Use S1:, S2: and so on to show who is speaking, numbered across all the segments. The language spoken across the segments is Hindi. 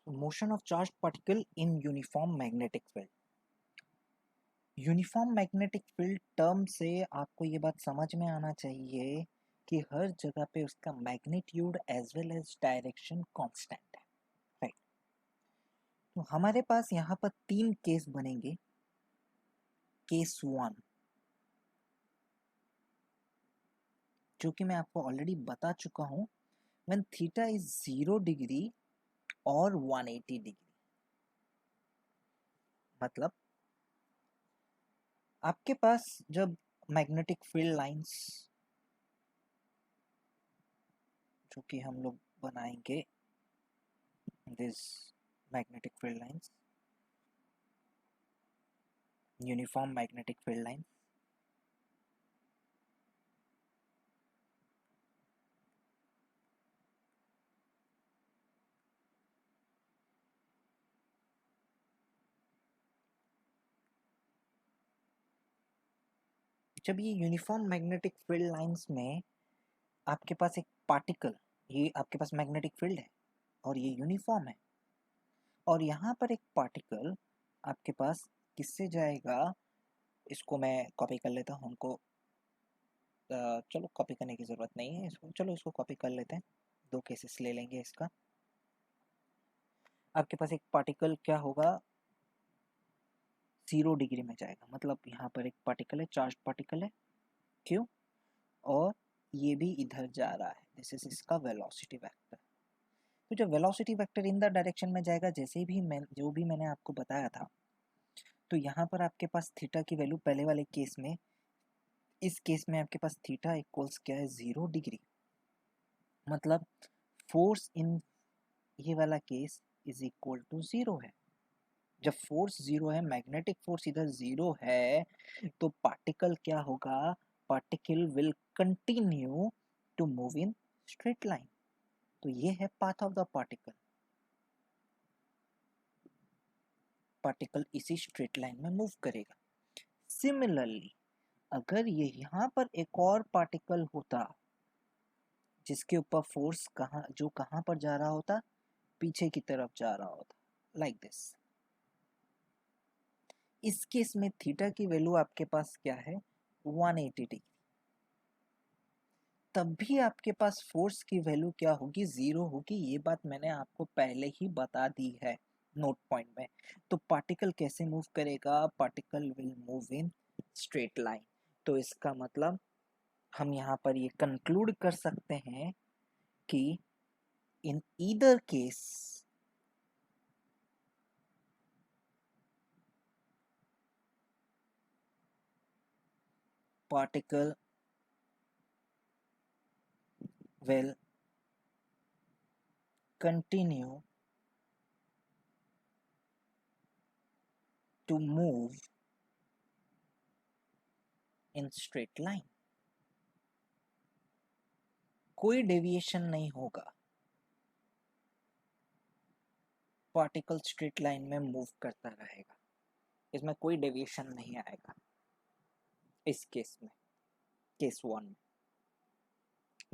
S1: Motion of charge particle in uniform magnetic field. Uniform magnetic field term से आपको ये बात समझ में आना चाहिए कि हर जगह पे उसका magnitude as well as direction constant है, राइट। तो हमारे पास यहाँ पर तीन केस बनेंगे। केस वन, जो कि मैं आपको ऑलरेडी बता चुका हूँ, व्हेन थीटा इज 0 डिग्री और 180 डिग्री। मतलब आपके पास जब मैग्नेटिक फील्ड लाइंस, जो कि हम लोग बनाएंगे this magnetic field lines, uniform magnetic field line, जब ये यूनिफॉर्म मैग्नेटिक फील्ड लाइंस में आपके पास एक पार्टिकल, ये आपके पास मैग्नेटिक फील्ड है और ये यूनिफॉर्म है, और यहाँ पर एक पार्टिकल आपके पास किससे जाएगा, इसको मैं कॉपी कर लेता हूँ। हमको चलो कॉपी करने की ज़रूरत नहीं है इसको, चलो इसको कॉपी कर लेते हैं, दो केसेस ले लेंगे इसका। आपके पास एक पार्टिकल क्या होगा, 0 डिग्री में जाएगा। मतलब यहाँ पर एक पार्टिकल है, चार्ज पार्टिकल है, क्यों, और ये भी इधर जा रहा है, दिस इज इसका वेलोसिटी वेक्टर। तो जब velocity vector in the direction में जाएगा, जैसे भी मैं जो भी मैंने आपको बताया था, तो यहाँ पर आपके पास थीटा की वैल्यू पहले वाले केस में, इस केस में आपके पास थीटा इक्वल्स क्या है, 0 डिग्री। मतलब फोर्स इन ये वाला केस इज इक्वल टू 0 है। जब फोर्स 0 है, मैग्नेटिक फोर्स इधर 0 है, तो पार्टिकल क्या होगा, particle will continue to move in straight line. तो ये है path of the particle, particle इसी स्ट्रेट लाइन में मूव करेगा। सिमिलरली अगर ये यहाँ पर एक और पार्टिकल होता जिसके ऊपर फोर्स कहाँ पर जा रहा होता, पीछे की तरफ जा रहा होता, लाइक दिस, इस केस में थीटा की वैल्यू आपके पास क्या है, 180 डिग्री। तब भी आपके पास फोर्स की वैल्यू क्या होगी, 0 होगी। ये बात मैंने आपको पहले ही बता दी है नोट पॉइंट में। तो पार्टिकल कैसे मूव करेगा, particle will move in straight line. तो इसका मतलब हम यहाँ पर ये कंक्लूड कर सकते हैं कि in either case particle will continue to move in straight line। कोई डेविएशन नहीं होगा, पार्टिकल स्ट्रेट लाइन में मूव करता रहेगा, इसमें कोई डेविएशन नहीं आएगा इस केस में, केस वन में,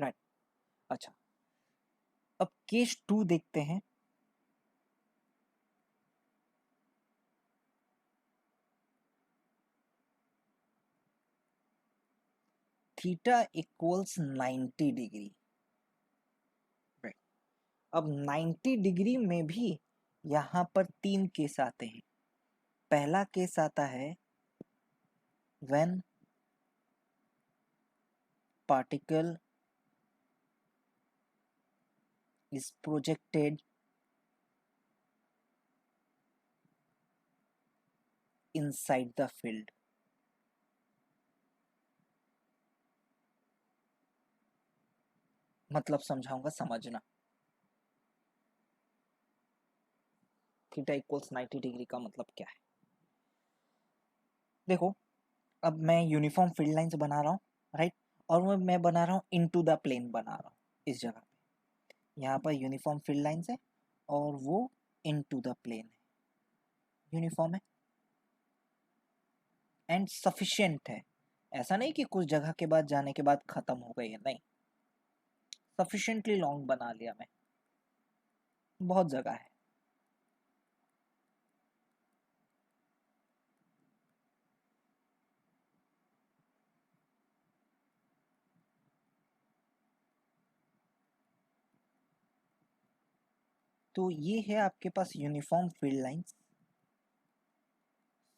S1: राइट। अच्छा, अब केस टू देखते हैं। Theta equals 90 degree, right. अब 90 डिग्री में भी यहाँ पर तीन केस आते हैं। पहला केस आता है when particle is projected inside the field। मतलब समझाऊंगा, समझना। थीटा इक्वल्स 90 डिग्री का मतलब क्या है, देखो, अब मैं यूनिफॉर्म फील्ड लाइंस बना रहा हूँ, राइट, और वो मैं बना रहा हूँ इनटू द प्लेन बना रहा हूँ। इस जगह पे यहाँ पर यूनिफॉर्म फील्ड लाइंस है और वो इनटू द प्लेन है, यूनिफॉर्म है एंड सफिशिएंट है। ऐसा नहीं कि कुछ जगह के बाद जाने के बाद खत्म हो गई है, नहीं, सफिशिएंटली लॉन्ग बना लिया मैं, बहुत जगह है। तो ये है आपके पास uniform field lines,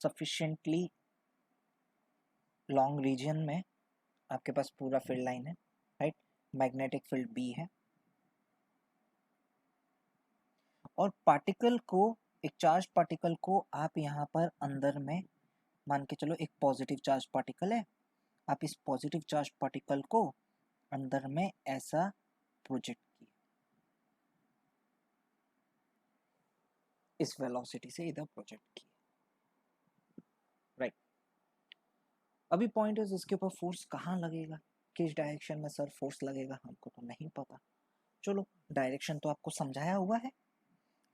S1: sufficiently long region में आपके पास पूरा फील्ड लाइन है, राइट। मैग्नेटिक फील्ड बी है, और पार्टिकल को, एक चार्ज पार्टिकल को आप यहाँ पर अंदर में मान के चलो एक पॉजिटिव चार्ज पार्टिकल है, आप इस पॉजिटिव चार्ज पार्टिकल को अंदर में ऐसा प्रोजेक्ट किए, इस वेलोसिटी से इधर प्रोजेक्ट किए, राइट। अभी पॉइंट है इसके ऊपर फोर्स कहाँ लगेगा, किस डायरेक्शन में सर फोर्स लगेगा, हमको तो नहीं पता। चलो डायरेक्शन तो आपको समझाया हुआ है।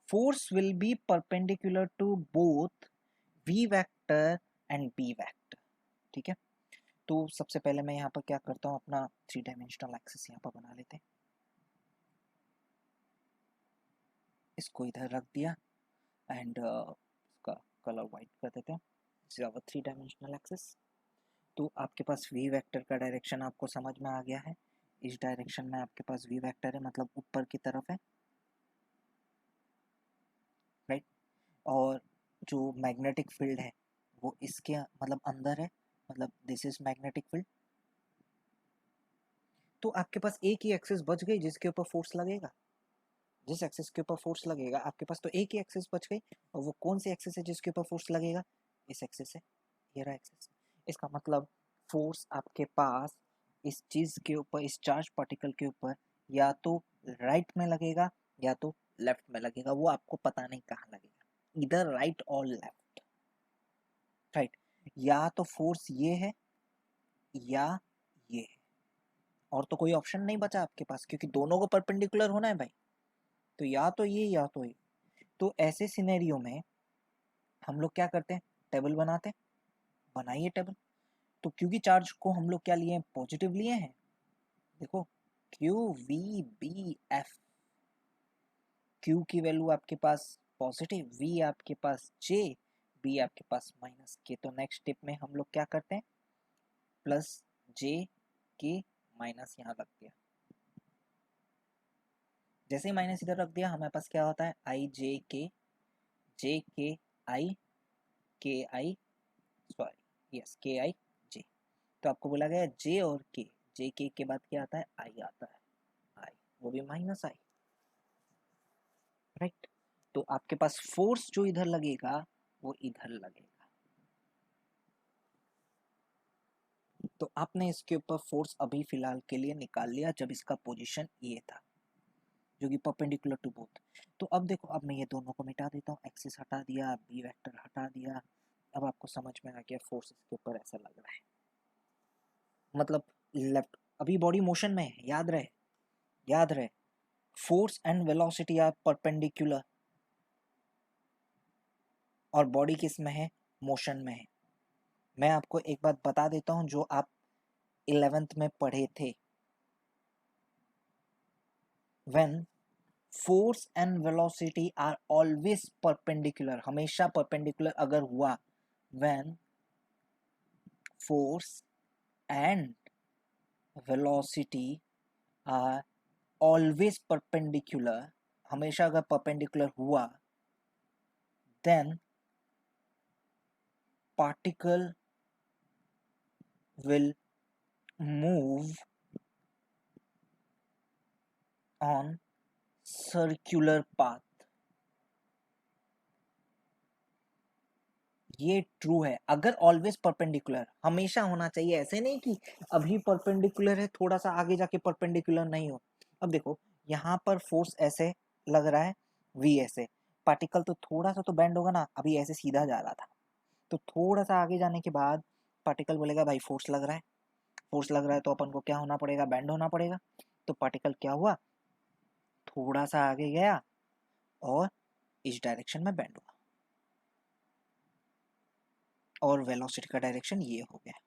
S1: Force will be perpendicular to both v vector and b vector, ठीक है। तो सबसे पहले मैं यहाँ पर क्या करता हूँ, अपना 3 डायमेंशनल एक्सिस यहाँ पर बना लेते हैं, इसको इधर रख दिया एंड इसका कलर वाइट कर देते हैं, 3 डायमेंशनल एक्सिस। तो आपके पास v वेक्टर का डायरेक्शन आपको समझ में आ गया है, इस डायरेक्शन में आपके पास v वेक्टर है, मतलब ऊपर की तरफ है, राइट। और जो मैग्नेटिक फील्ड है वो इसके मतलब अंदर है, मतलब दिस इज मैग्नेटिक फील्ड। तो आपके पास एक ही एक्सिस बच गई जिसके ऊपर फोर्स लगेगा, जिस एक्सिस के ऊपर फोर्स लगेगा आपके पास तो एक ही एक्सिस बच गई, और वो कौन सी एक्सिस है जिसके ऊपर फोर्स लगेगा, इस एक्सिस है, ये रहा एक्सिस। इसका मतलब फोर्स आपके पास इस चीज के ऊपर, इस चार्ज पार्टिकल के ऊपर या तो राइट में लगेगा या तो लेफ्ट में लगेगा, वो आपको पता नहीं कहाँ लगेगा, इधर राइट और लेफ्ट, राइट। या तो फोर्स ये है या ये है, और तो कोई ऑप्शन नहीं बचा आपके पास, क्योंकि दोनों को परपेंडिकुलर होना है भाई, तो या तो ये या तो ये। तो ऐसे सिनेरियो में हम लोग क्या करते हैं, टेबल बनाते हैं, बनाइए टेबल। तो क्योंकि चार्ज को हम लोग क्या लिए हैं, पॉजिटिव लिए हैं, देखो Q V B F, Q की वैल्यू आपके पास पॉजिटिव, वी आपके पास जे, बी आपके पास माइनस के। तो नेक्स्ट स्टेप में हम लोग क्या करते हैं, प्लस जे के माइनस यहाँ रख दिया, जैसे ही माइनस इधर रख दिया हमारे पास क्या होता है, आई जे के आई के आई, सॉरी यस के आई जे। तो आपको बोला गया जे और के, जे के बाद क्या आता है, आई आता है, आई वो भी माइनस आई, राइट। तो आपके पास फोर्स जो इधर लगेगा वो इधर लगेगा। तो आपने इसके ऊपर फोर्स अभी फिलहाल के लिए निकाल लिया जब इसका पोजीशन ये था, जो कि परपेंडिकुलर टू बोथ। तो अब देखो, अब मैं ये दोनों को मिटा देता हूँ, एक्सिस हटा दिया, बी वेक्टर हटा दिया, अब आपको समझ में आ गया फोर्स इसके ऊपर ऐसा लग रहा है, मतलब लेफ्ट। अभी बॉडी मोशन में है, याद रहे force and velocity are perpendicular, और बॉडी किस में है, मोशन में है। मैं आपको एक बात बता देता हूं जो आप 11th में पढ़े थे, when force and velocity are always perpendicular, हमेशा परपेंडिकुलर अगर हुआ, when force and velocity are always perpendicular, हमेशा अगर परपेंडिकुलर हुआ, then particle will move on circular path। ये ट्रू है, अगर ऑलवेज परपेंडिकुलर, हमेशा होना चाहिए, ऐसे नहीं कि अभी परपेंडिकुलर है थोड़ा सा आगे जाके परपेंडिकुलर नहीं हो। अब देखो यहाँ पर फोर्स ऐसे लग रहा है, वी ऐसे, पार्टिकल तो थोड़ा सा तो बेंड होगा ना, अभी ऐसे सीधा जा रहा था, तो थोड़ा सा आगे जाने के बाद पार्टिकल बोलेगा भाई फोर्स लग रहा है, फोर्स लग रहा है, तो अपन को क्या होना पड़ेगा, बेंड होना पड़ेगा। तो पार्टिकल क्या हुआ, थोड़ा सा आगे गया और इस डायरेक्शन में बेंड हुआ, और वेलोसिटी का डायरेक्शन ये हो गया।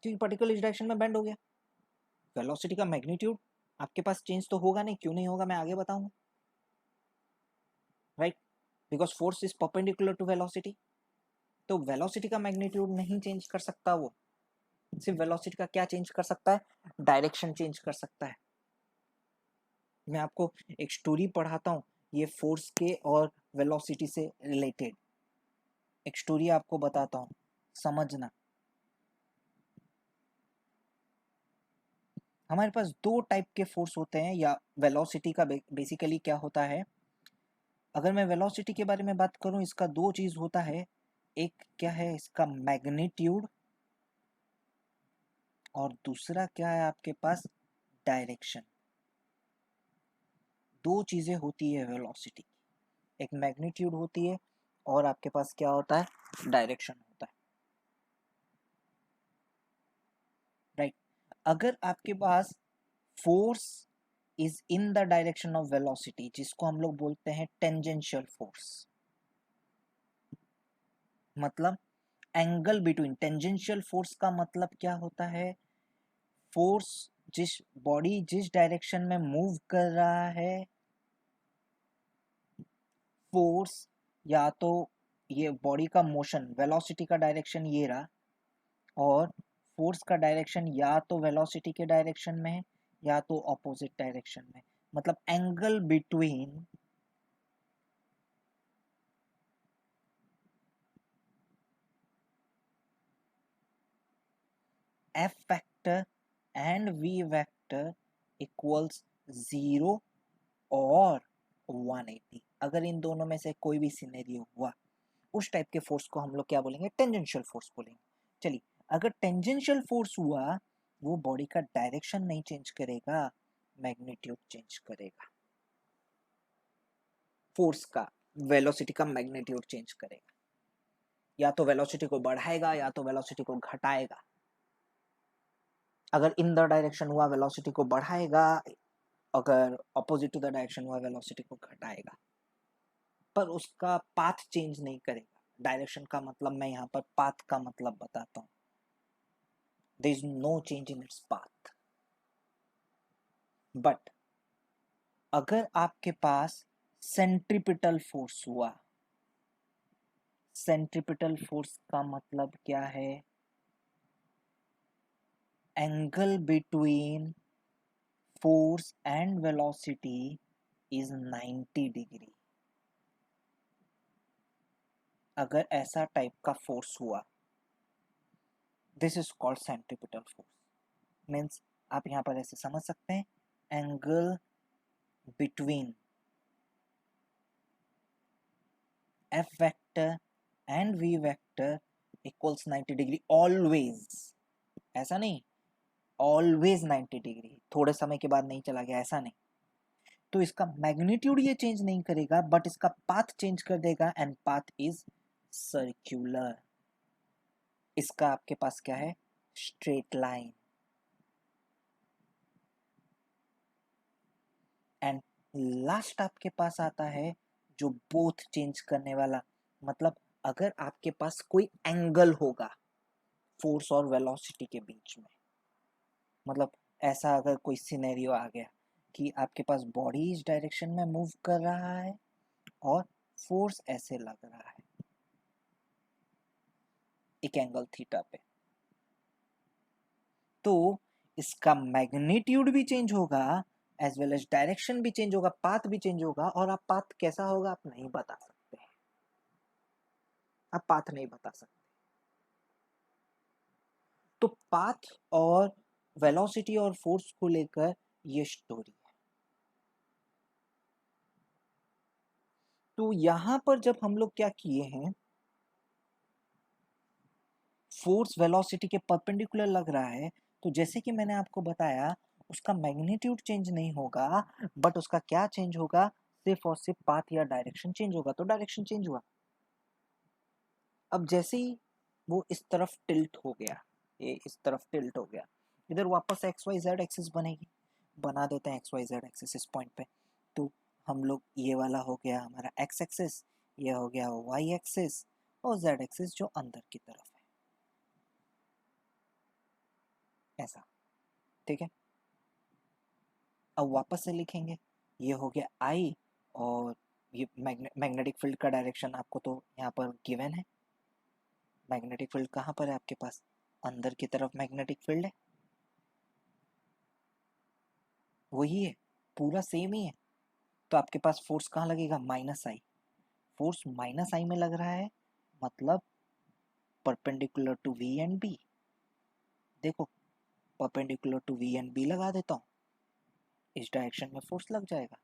S1: क्योंकि पार्टिकल इस डायरेक्शन में बेंड हो गया, वेलोसिटी का मैग्नीट्यूड आपके पास चेंज तो होगा नहीं, क्यों नहीं होगा मैं आगे बताऊंगा, right, because force is perpendicular to velocity. तो वेलोसिटी का मैग्नीट्यूड नहीं चेंज कर सकता वो, सिर्फ वेलोसिटी का क्या चेंज कर सकता है, डायरेक्शन चेंज कर सकता है। मैं आपको एक स्टोरी पढ़ाता हूँ ये फोर्स के और वेलोसिटी से रिलेटेड, एक स्टोरी आपको बताता हूँ, समझना। हमारे पास दो टाइप के फोर्स होते हैं, या वेलोसिटी का बेसिकली क्या होता है, अगर मैं वेलोसिटी के बारे में बात करूं, इसका दो चीज होता है, एक क्या है इसका मैग्नीट्यूड, और दूसरा क्या है आपके पास डायरेक्शन। दो चीजें होती है वेलोसिटी, एक मैग्नीट्यूड होती है और आपके पास क्या होता है, डायरेक्शन होता है, राइट। अगर आपके पास force is in the direction of velocity, जिसको हम लोग बोलते हैं टेंजेंशियल फोर्स, मतलब एंगल बिटवीन, टेंजेंशियल फोर्स का मतलब क्या होता है, फोर्स जिस बॉडी जिस डायरेक्शन में मूव कर रहा है, फोर्स या तो ये बॉडी का मोशन, वेलोसिटी का डायरेक्शन ये रहा, और फोर्स का डायरेक्शन या तो वेलोसिटी के डायरेक्शन में है या तो ऑपोजिट डायरेक्शन में, मतलब angle between F vector and V vector equals 0 और 180। अगर इन दोनों में से कोई भी सिनेरियो हुआ, उस टाइप के फोर्स को हम लोग क्या बोलेंगे, टेंजेंशियल फोर्स बोलेंगे। चलिए, अगर टेंजेंशियल फोर्स हुआ, वो बॉडी का डायरेक्शन नहीं चेंज करेगा, मैग्नीट्यूड चेंज करेगा, फोर्स का, वेलोसिटी का मैग्नीट्यूड चेंज करेगा, या तो वेलोसिटी को बढ़ाएगा या तो वेलोसिटी को घटाएगा। अगर इन द डायरेक्शन हुआ वेलोसिटी को बढ़ाएगा, अगर ऑपोजिट टू द डायरेक्शन हुआ वेलोसिटी को घटाएगा, पर उसका पाथ चेंज नहीं करेगा। डायरेक्शन का मतलब मैं यहाँ पर पाथ का मतलब बताता हूँ, there is no change in its path. But अगर आपके पास सेंट्रीपिटल फोर्स हुआ, सेंट्रीपिटल फोर्स का मतलब क्या है, angle between force and velocity is 90 degree. अगर ऐसा टाइप का फोर्स हुआ, this is called centripetal force. Means आप यहाँ पर ऐसे समझ सकते हैं, angle between F vector and V vector equals 90 degree always. ऐसा नहीं ऑलवेज 90 डिग्री, थोड़े समय के बाद नहीं चला गया, ऐसा नहीं। तो इसका मैग्नीट्यूड ये चेंज नहीं करेगा, बट इसका पाथ चेंज कर देगा, एंड पाथ इज सर्क्यूलर। इसका आपके पास क्या है, स्ट्रेट लाइन। एंड लास्ट आपके पास आता है जो बोथ चेंज करने वाला, मतलब अगर आपके पास कोई एंगल होगा फोर्स और वेलोसिटी के बीच में, मतलब ऐसा अगर कोई सिनेरियो आ गया कि आपके पास बॉडी इस डायरेक्शन में मूव कर रहा है और फोर्स ऐसे लग रहा है एक एंगल थीटा पे, तो इसका मैग्नीट्यूड भी चेंज होगा, एज वेल एज डायरेक्शन भी चेंज होगा, पाथ भी चेंज होगा, और आप पाथ कैसा होगा आप नहीं बता सकते, आप पाथ नहीं बता सकते। तो पाथ और वेलोसिटी और फोर्स को लेकर ये स्टोरी है। तो यहां पर जब हम लोग क्या किए हैं, फोर्स वेलोसिटी के परपेंडिकुलर लग रहा है, तो जैसे कि मैंने आपको बताया, उसका मैग्नीट्यूड चेंज नहीं होगा, बट उसका क्या चेंज होगा, सिर्फ और सिर्फ पाथ या डायरेक्शन चेंज होगा। तो डायरेक्शन चेंज हुआ। अब जैसे ही वो इस तरफ टिल्ट हो गया, ये इस तरफ टिल्ट हो गया, इधर वापस एक्स वाई जेड एक्सिस बनेगी, बना देते हैं एक्स वाई जेड एक्सिस इस पॉइंट पे। तो हम लोग, ये वाला हो गया हमारा एक्स एक्सिस, ये हो गया वाई एक्सिस, और जेड एक्सिस जो अंदर की तरफ है, ऐसा, ठीक है। अब वापस से लिखेंगे, ये हो गया आई, और ये मैग्नेटिक फील्ड का डायरेक्शन आपको तो यहाँ पर गिवन है, मैग्नेटिक फील्ड कहाँ पर है आपके पास? अंदर की तरफ मैग्नेटिक फील्ड है, वही है, पूरा सेम ही है। तो आपके पास फोर्स कहाँ लगेगा? Minus I. Force minus I में लग रहा है, मतलब perpendicular to V and B. देखो, perpendicular to V and B लगा देता हूँ, इस डायरेक्शन में फोर्स लग जाएगा।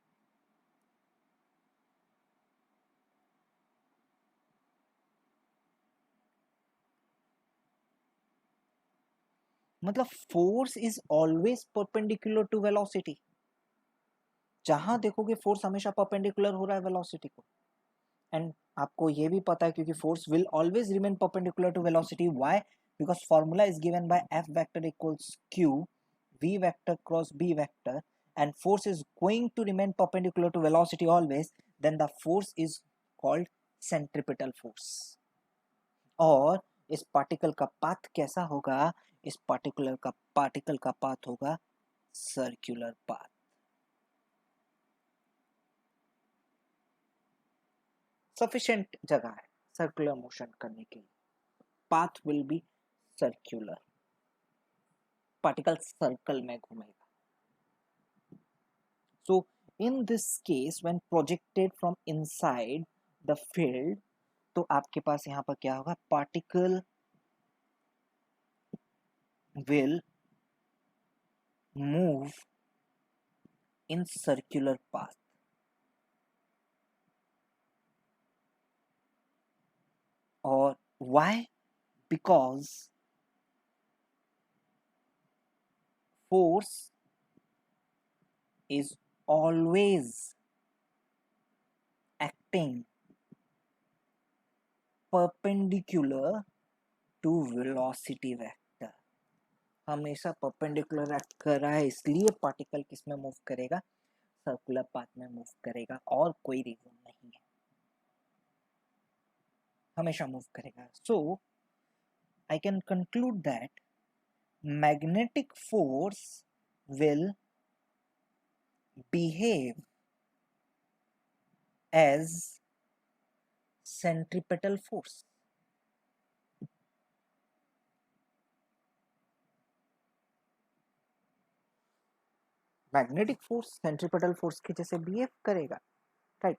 S1: मतलब force is always perpendicular to velocity. जहां देखोगे फोर्स हमेशा परपेंडिकुलर हो रहा है वेलोसिटी को। एंड आपको ये भी पता है क्योंकि force will always remain perpendicular to velocity. Why? Because formula is given by F vector equals Q v vector cross b vector, and force is going to remain perpendicular to velocity always, then the force is called centripetal force. और इस पार्टिकल का पाथ कैसा होगा? इस पार्टिकल का पाथ होगा सर्कुलर पाथ। सफिशिएंट जगह है सर्कुलर मोशन करने के लिए। Path will be circular, particle circle में घूमेगा। So in this case when projected from inside the field, तो आपके पास यहाँ पर क्या होगा? Particle will move in circular path. और why? Because force is always acting perpendicular to velocity vector. हमेशा परपेंडिकुलर एक्ट कर रहा है, इसलिए पार्टिकल किस में मूव करेगा? सर्कुलर पाथ में मूव करेगा, और कोई रीजन नहीं है, हमेशा मूव करेगा। So I can conclude that magnetic force will behave as centripetal force. Magnetic force centripetal force के जैसे बिहेव करेगा, राइट?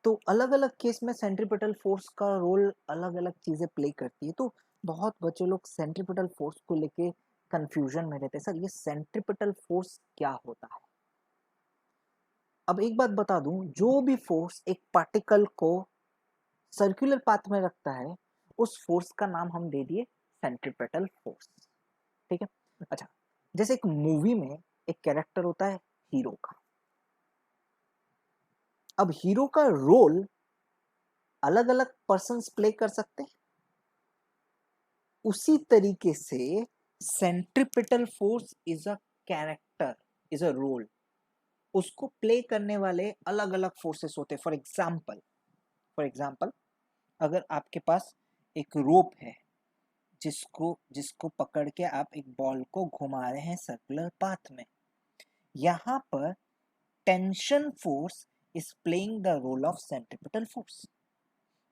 S1: तो अलग अलग केस में सेंट्रिपेटल फोर्स का रोल अलग अलग चीजें प्ले करती है। तो बहुत बच्चे लोग सेंट्रिपेटल फोर्स को लेके कंफ्यूजन में रहते हैं, सर ये सेंट्रिपेटल फोर्स क्या होता है? अब एक बात बता दूं, जो भी फोर्स एक पार्टिकल को सर्कुलर पाथ में रखता है, उस फोर्स का नाम हम दे दिए सेंट्रिपेटल फोर्स। ठीक है? अच्छा, जैसे एक मूवी में एक कैरेक्टर होता है हीरो का। अब हीरो का रोल अलग अलग पर्सन्स प्ले कर सकते हैं, उसी तरीके से centripetal force is a character, is a role. उसको प्ले करने वाले अलग अलग फोर्सेस होते हैं। फॉर एग्जाम्पल अगर आपके पास एक रोप है, जिसको जिसको पकड़ के आप एक बॉल को घुमा रहे हैं सर्कुलर पाथ में, यहाँ पर tension force is playing the role of centripetal force.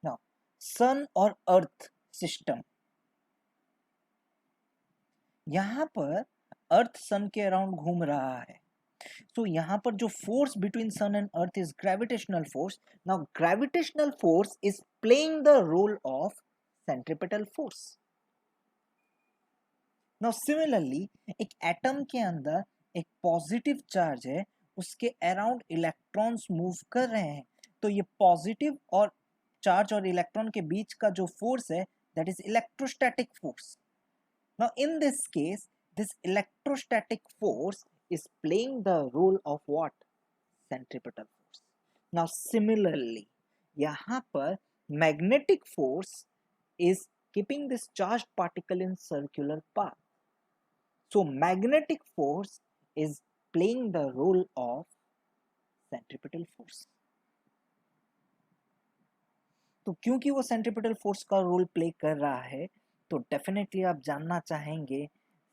S1: Now sun और अर्थ सिस्टम, यहाँ पर अर्थ सन के अराउंड घूम रहा है, तो यहाँ पर जो force between sun and earth is gravitational force. Now gravitational force is playing the role of centripetal force. Now similarly एक एटम के अंदर एक पॉजिटिव चार्ज है, उसके अराउंड इलेक्ट्रॉन्स मूव कर रहे हैं, तो ये पॉजिटिव और चार्ज और इलेक्ट्रॉन के बीच का जो फोर्स है, that is electrostatic force. Now in this case this electrostatic force is playing the role of what? Centripetal force. Now similarly यहाँ पर magnetic force is keeping this charged particle in circular path. So magnetic force is playing the role of centripetal force. तो क्योंकि वो सेंट्रिपेटल फोर्स का रोल प्ले कर रहा है, तो डेफिनेटली आप जानना चाहेंगे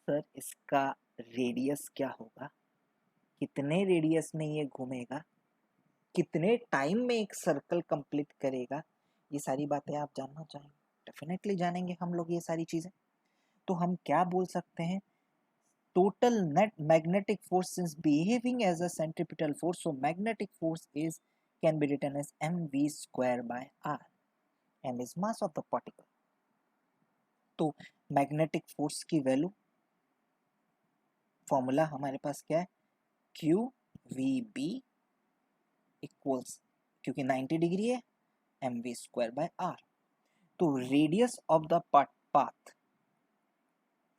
S1: सर इसका रेडियस क्या होगा, कितने रेडियस में ये घूमेगा, कितने टाइम में एक सर्कल कंप्लीट करेगा, ये सारी बातें आप जानना चाहेंगे। डेफिनेटली जानेंगे हम लोग ये सारी चीज़ें। तो हम क्या बोल सकते हैं, total net magnetic force is behaving as a centripetal force, so magnetic force is can be written as mv²/r, m is mass of the particle. तो मैग्नेटिक फोर्स की वैल्यू फॉर्मूला हमारे पास क्या है, क्यू वी बी इक्वल्स, क्योंकि 90 डिग्री है, mv²/r। तो radius of the path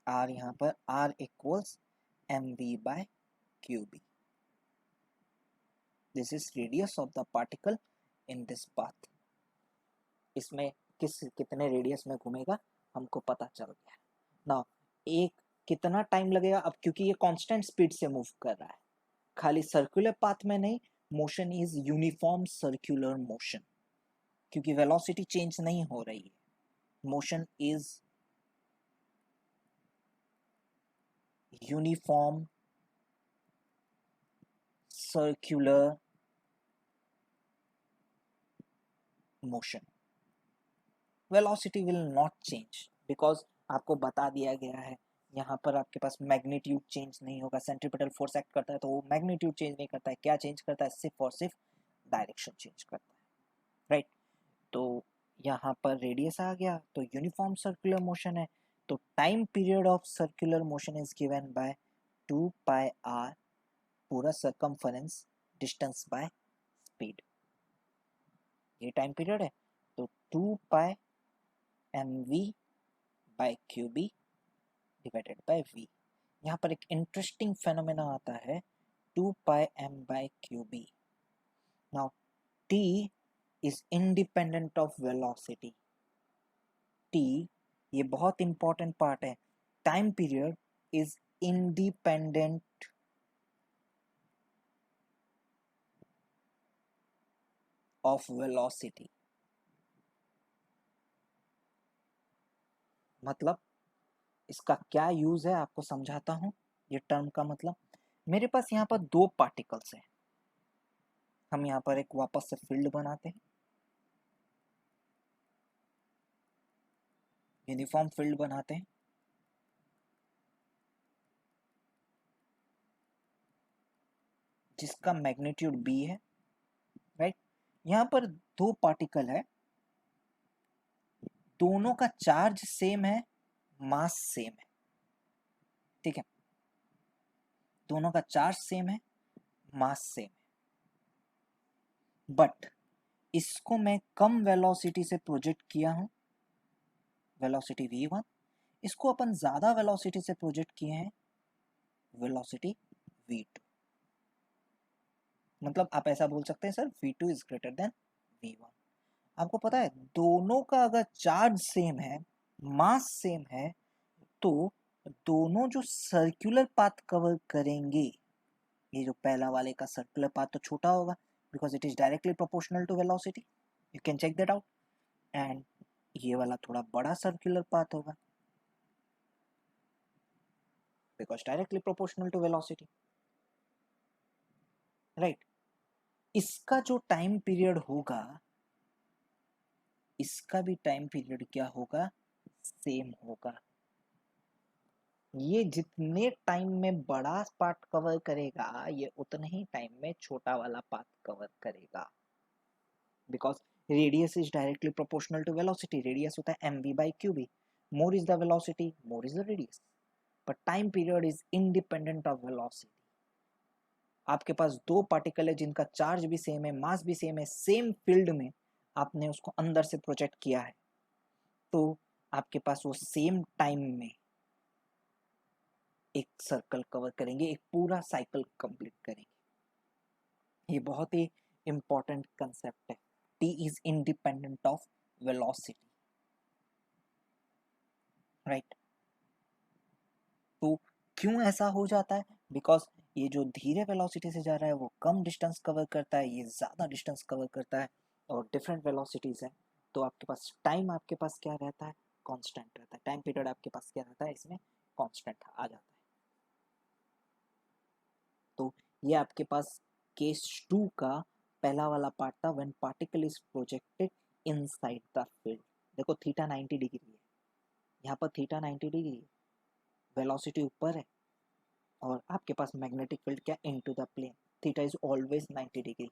S1: r, यहाँ पर r equals mv/qb, this is radius of the particle in this path. इसमें कितने रेडियस में घूमेगा हमको पता चल गया। ना एक कितना टाइम लगेगा, अब क्योंकि ये कांस्टेंट स्पीड से मूव कर रहा है, खाली सर्कुलर पाथ में नहीं, motion is uniform circular motion, क्योंकि वेलोसिटी चेंज नहीं हो रही है, motion is uniform circular motion. Velocity will not change because आपको बता दिया गया है, यहाँ पर आपके पास मैग्नीट्यूड चेंज नहीं होगा, सेंट्रीपिटल फोर्स एक्ट करता है तो वो मैग्नीट्यूड चेंज नहीं करता है, क्या चेंज करता है, सिर्फ और सिर्फ डायरेक्शन चेंज करता है, राइट। तो यहाँ पर रेडियस आ गया, तो यूनिफॉर्म सर्कुलर मोशन है, तो time period of circular motion is given bye 2πr, पूरा सर्कमफरेंस डिस्टेंस बाय स्पीड, ये टाइम पीरियड है। तो 2πmv/qb डिवाइडेड बाय v। यहाँ पर एक इंटरेस्टिंग फेनोमेना आता है, 2πm/qb। Now t is independent of velocity, t ये बहुत इंपॉर्टेंट पार्ट है, time period is independent of velocity. मतलब इसका क्या यूज है आपको समझाता हूं, ये टर्म का मतलब, मेरे पास यहाँ पर दो पार्टिकल्स हैं, हम यहाँ पर एक वापस से फील्ड बनाते हैं, यूनिफॉर्म फील्ड बनाते हैं, जिसका मैग्नीट्यूड b है, राइट। यहाँ पर दो पार्टिकल है, दोनों का चार्ज सेम है, मास सेम है, ठीक है, दोनों का चार्ज सेम है, मास सेम है, बट इसको मैं कम वेलोसिटी से प्रोजेक्ट किया हूं, वेलोसिटी v1, इसको अपन ज्यादा वेलोसिटी से प्रोजेक्ट किए हैं, वेलोसिटी v2। मतलब आप ऐसा बोल सकते हैं sir v2 is greater than v1। आपको पता है दोनों का अगर चार्ज सेम है, मास सेम है, तो दोनों जो सर्कुलर पाथ कवर करेंगे, ये जो पहला वाले का सर्कुलर पाथ तो छोटा होगा because it is directly proportional to velocity, you can check that out, and ये वाला थोड़ा बड़ा सर्कुलर पाथ होगा because directly proportional to velocity, right. इसका जो टाइम पीरियड होगा, इसका भी टाइम पीरियड क्या होगा, सेम होगा। ये जितने टाइम में बड़ा पार्ट कवर करेगा, ये उतने ही टाइम में छोटा वाला पार्ट कवर करेगा, because radius is directly proportional to velocity, radius होता है mv/qb, more is the velocity, more is the radius, but time period is independent of velocity। आपके पास दो पार्टिकल है जिनका चार्ज भी सेम है, मास भी सेम है, सेम फील्ड में आपने उसको अंदर से प्रोजेक्ट किया है, तो आपके पास वो सेम टाइम में एक सर्कल कवर करेंगे, एक पूरा साइकिल कंप्लीट करेंगे। ये बहुत ही इंपॉर्टेंट कंसेप्ट है, t is independent of velocity, right. तो क्यों ऐसा हो जाता है, बिकॉज ये जो धीरे वेलोसिटी से जा रहा है वो कम डिस्टेंस कवर करता है, ये ज़्यादा डिस्टेंस कवर करता है, और डिफरेंट वेलोसिटीज़ है, तो आपके पास टाइम आपके पास क्या रहता है, कांस्टेंट रहता है, टाइम पीरियड आपके पास क्या रहता है, इसमें कांस्टेंट आ जाता है। तो ये आपके पास केस 2 का पहला वाला पार्ट था, when particle is projected inside the field, देखो थीटा 90 डिग्री है, यहाँ पर थीटा 90 डिग्री है, वेलोसिटी ऊपर है और आपके पास मैग्नेटिक फील्ड क्या into the plane, theta is always 90 degree,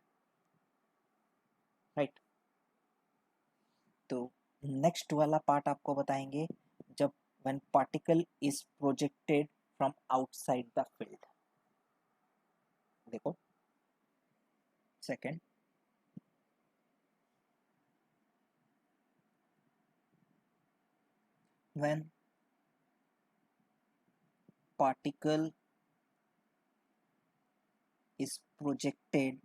S1: right. तो नेक्स्ट वाला पार्ट आपको बताएंगे जब when particle is projected from outside the field. देखो second, when particle is projected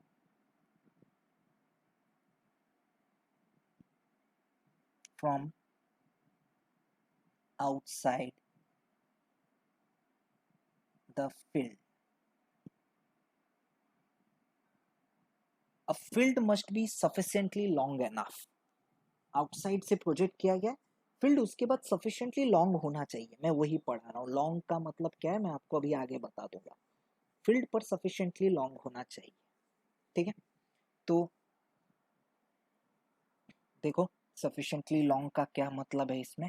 S1: from outside the field, a field must be sufficiently long enough। Outside से प्रोजेक्ट किया गया फील्ड, उसके बाद सफिशिएंटली लॉन्ग होना चाहिए। मैं वही पढ़ा रहा हूँ, लॉन्ग का मतलब क्या है मैं आपको अभी आगे बता दूंगा। फील्ड पर सफिशिएंटली लॉन्ग होना चाहिए, ठीक है। तो देखो सफिशिएंटली लॉन्ग का क्या मतलब है इसमें।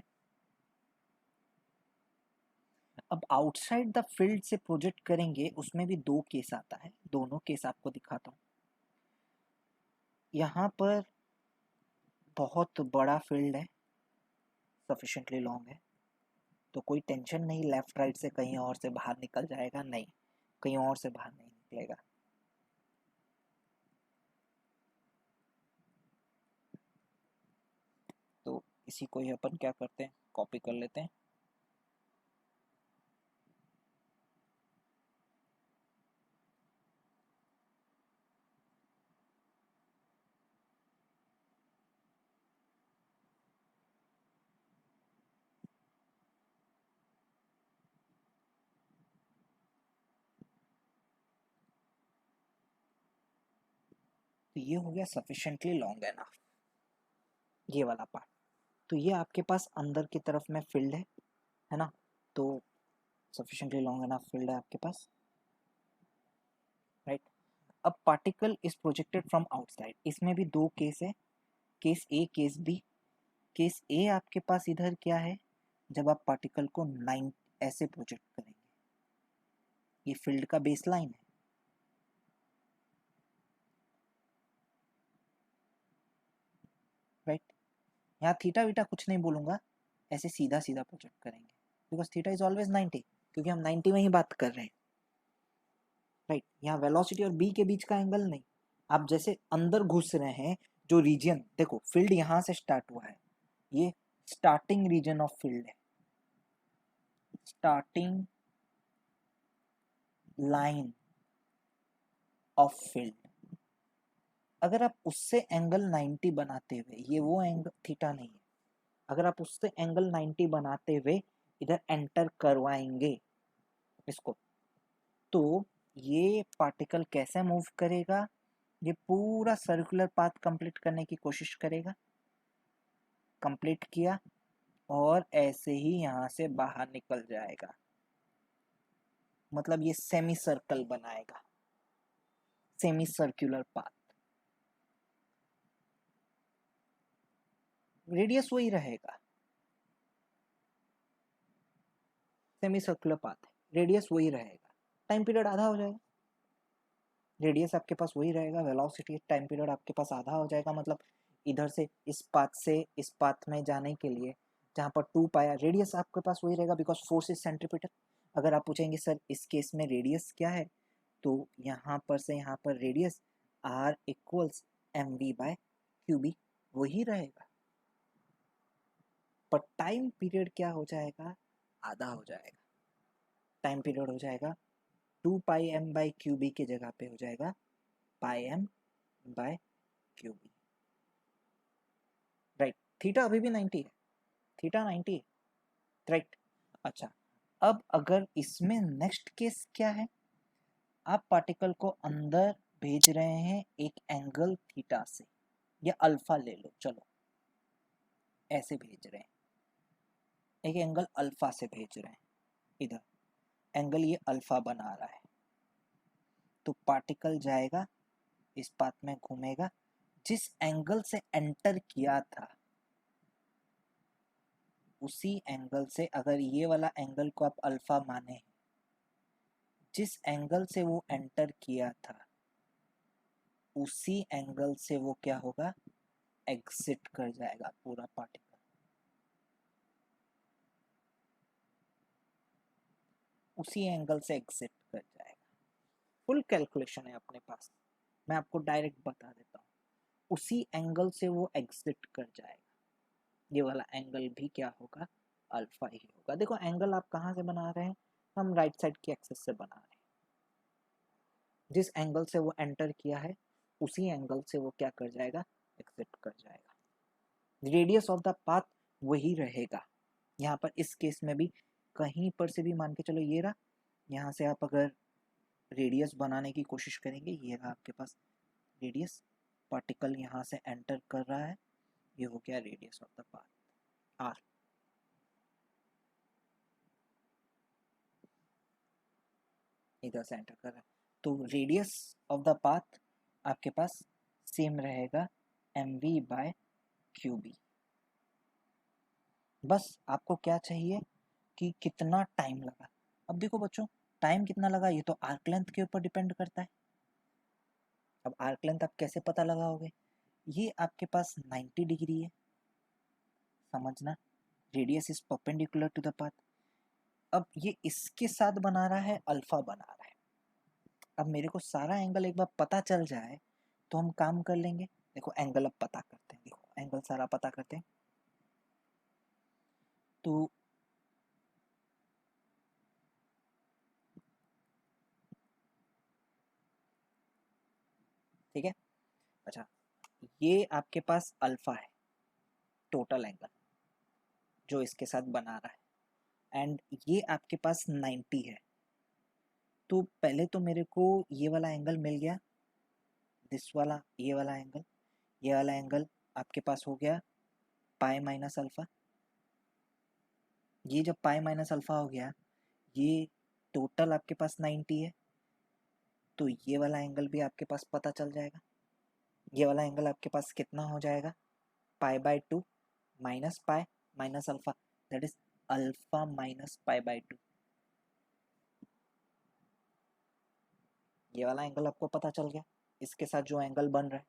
S1: अब आउटसाइड द फील्ड से प्रोजेक्ट करेंगे, उसमें भी दो केस आता है, दोनों केस आपको दिखाता हूँ। यहाँ पर बहुत बड़ा फील्ड है, सफिशिएंटली लॉन्ग है, तो कोई टेंशन नहीं लेफ्ट राइट से कहीं और से बाहर निकल जाएगा, नहीं कहीं और से बाहर नहीं निकलेगा। तो इसी को ही अपन क्या करते हैं, कॉपी कर लेते हैं। तो ये हो गया सफिशिएंटली लॉन्ग एनफ, ये वाला पार्ट। तो ये आपके पास अंदर की तरफ में फील्ड है ना, तो सफिशिएंटली लॉन्ग एनफ फील्ड है आपके पास, राइट। अब particle is projected from outside, इसमें भी दो केस है, केस ए केस बी। केस ए आपके पास इधर क्या है, जब आप पार्टिकल को 9 ऐसे प्रोजेक्ट करेंगे, ये फील्ड का बेसलाइन है, राइट। यहाँ थीटा वीटा कुछ नहीं बोलूंगा, ऐसे सीधा सीधा प्रोजेक्ट करेंगे, बिकॉज थीटा इज ऑलवेज 90, क्योंकि हम 90 में ही बात कर रहे हैं, राइट। यहाँ वेलोसिटी और बी के बीच का एंगल नहीं, आप जैसे अंदर घुस रहे हैं, जो रीजन देखो फील्ड यहाँ से स्टार्ट हुआ है, ये स्टार्टिंग रीजन ऑफ फील्ड है, स्टार्टिंग लाइन ऑफ फील्ड। अगर आप उससे एंगल 90 बनाते हुए, ये वो एंगल थीटा नहीं है, अगर आप उससे एंगल 90 बनाते हुए इधर एंटर करवाएंगे इसको, तो ये पार्टिकल कैसे मूव करेगा, ये पूरा सर्कुलर पाथ कंप्लीट करने की कोशिश करेगा, कंप्लीट किया और ऐसे ही यहाँ से बाहर निकल जाएगा, मतलब ये सेमी सर्कल बनाएगा, सेमी सर्कुलर पाथ। रेडियस वही रहेगा, सेमी सर्कुलर पाथ है, रेडियस वही रहेगा, टाइम पीरियड आधा हो जाएगा, रेडियस आपके पास वही रहेगा, वेलोसिटी टाइम पीरियड आपके पास आधा हो जाएगा, मतलब इधर से इस पाथ में जाने के लिए जहाँ पर 2 पाया, रेडियस आपके पास वही रहेगा, बिकॉज फोर्स इज सेंट्रीपिटल। अगर आप पूछेंगे सर इस केस में रेडियस क्या है, तो यहाँ पर से यहाँ पर radius r equals M V by Q B, वही रहेगा, पर टाइम पीरियड क्या हो जाएगा, आधा हो जाएगा, टाइम पीरियड हो जाएगा 2 pi M by Q B की जगह पे हो जाएगा pi M by Q B, right. Theta अभी भी 90 है, थीटा 90 है, राइट। अच्छा, अब अगर इसमें नेक्स्ट केस क्या है, आप पार्टिकल को अंदर भेज रहे हैं एक एंगल थीटा से, या अल्फा ले लो, चलो ऐसे भेज रहे हैं, एक एंगल अल्फा से भेज रहे हैं, इधर एंगल ये अल्फा बना रहा है, तो पार्टिकल जाएगा इस पाथ में घूमेगा, जिस एंगल से एंटर किया था उसी एंगल से, अगर ये वाला एंगल को आप अल्फा माने, जिस एंगल से वो एंटर किया था उसी एंगल से वो क्या होगा, एग्जिट कर जाएगा पूरा पार्टिकल। उसी एंगल से एग्जिट कर जाएगा। फुल कैलकुलेशन है अपने पास, मैं आपको डायरेक्ट बता देता हूँ। उसी एंगल से वो एग्जिट कर जाएगा। ये वाला एंगल भी क्या होगा, अल्फा ही होगा। देखो एंगल आप कहाँ से बना रहे हैं, हम राइट साइड की एक्सिस से बना रहे हैं। जिस एंगल से वो एंटर किया है उसी एंगल से वो क्या कर जाएगा, एग्जिट कर जाएगा। रेडियस ऑफ द पाथ वही रहेगा। यहाँ पर इस केस में भी कहीं पर से भी मान के चलो ये रहा, यहाँ से आप अगर रेडियस बनाने की कोशिश करेंगे, ये रहा आपके पास रेडियस, पार्टिकल यहाँ से एंटर कर रहा है, ये हो गया radius of the path R. इधर से एंटर कर रहा है तो रेडियस ऑफ द पाथ आपके पास सेम रहेगा mv बाय क्यूबी। बस आपको क्या चाहिए कि कितना टाइम लगा। अब देखो बच्चों, टाइम कितना लगा ये तो आर्क लेंथ के ऊपर डिपेंड करता है। अब आर्क लेंथ आप कैसे पता लगाओगे, ये आपके पास 90 डिग्री है, समझना, radius is perpendicular to the path. अब ये इसके साथ बना रहा है, अल्फा बना रहा है। अब मेरे को सारा एंगल एक बार पता चल जाए तो हम काम कर लेंगे। देखो एंगल अब पता करते हैं, देखो एंगल सारा पता करते हैं। तो ठीक है, अच्छा ये आपके पास अल्फा है, टोटल एंगल जो इसके साथ बना रहा है, एंड ये आपके पास 90 है। तो पहले तो मेरे को ये वाला एंगल मिल गया, दिस वाला, ये वाला एंगल आपके पास हो गया पाई माइनस अल्फा। ये जब पाई माइनस अल्फा हो गया, ये टोटल आपके पास 90 है, तो ये वाला एंगल भी आपके पास पता चल जाएगा। ये वाला एंगल आपके पास कितना हो जाएगा, pi by 2 minus pi minus alpha, that is alpha minus pi by 2। ये वाला एंगल आपको पता चल गया, इसके साथ जो एंगल बन रहा है,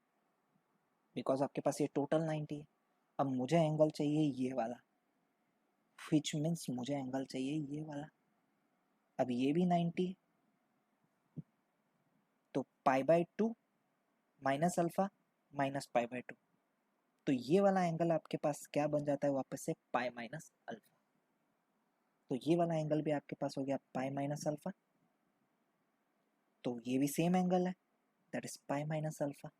S1: बिकॉज आपके पास ये टोटल 90 है। अब मुझे एंगल चाहिए ये वाला, विच मीन्स मुझे एंगल चाहिए ये वाला। अब ये भी 90 है, तो pi by 2 minus alpha minus pi by 2, तो ये वाला एंगल आपके पास क्या बन जाता है वापस से, पाई माइनस अल्फा। तो ये वाला एंगल भी आपके पास हो गया पाई माइनस अल्फा, तो ये भी सेम एंगल है, that is pi minus alpha.